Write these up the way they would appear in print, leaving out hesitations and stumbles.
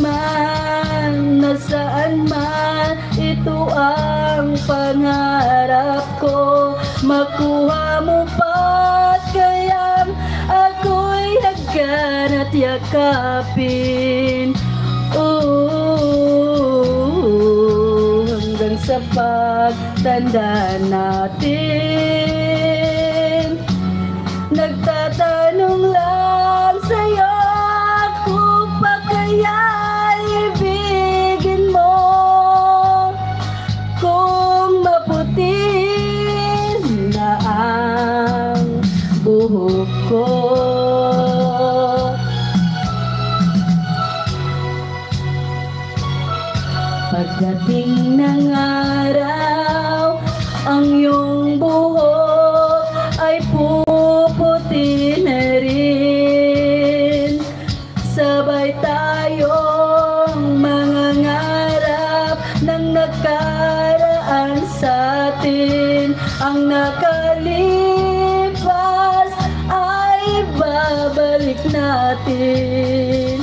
man, nasaan man, ito ang pangarap ko. Makuha mo pa kayang ako'y hagkan at yakapin. Hanggang sa pagtanda natin, nagtatanong lang sa'yo, ako pa kaya ibigin mo? Kung maputi na ang buhok ko, pagdating ng araw, ang iyong buhok ay puputi na rin. Sabay tayong mangangarap ng nakaraan sa atin. Ang nakalipas ay babalik natin.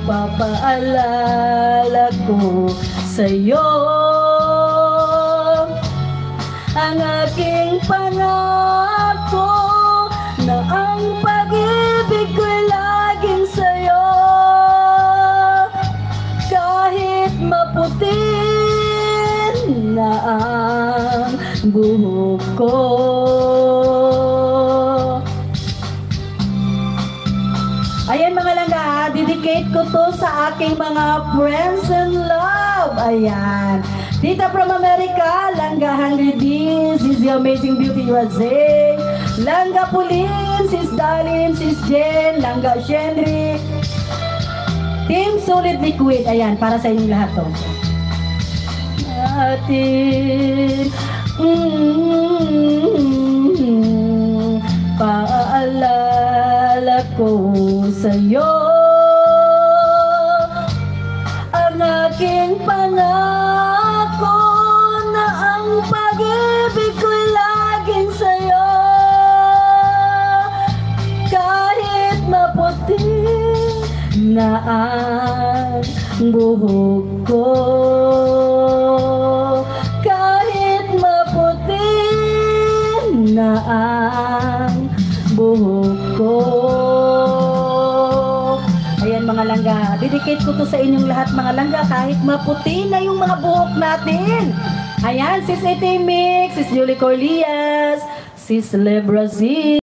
Papaalala ko sa'yo ang aking pangako na ang pag-ibig ko'y laging sa'yo. Kahit maputi na ang buhok ko, ayan mga langga, dedicate ko to sa aking mga friends and love. Ayan. Tita from America, Langga Hungry D, Sis The Amazing Beauty USA, Langga Pulin, Sis Dalin, Sis Jen, Langga Shendri, Team Solid Liquid. Ayan, para sa inyong lahat to. Atin, paalala ko sa'yo ang aking pangako na ang pag-ibig ko'y laging sa'yo. Kahit maputi na ang buhok ko, kahit maputi na ang buhok ko. Ayan mga langga, dedicate ko to sa inyong lahat mga langga, kahit maputi na yung mga buhok natin. Ayan, Sis Ete Mix, Sis Julie Corlias, Sis Le Brazil.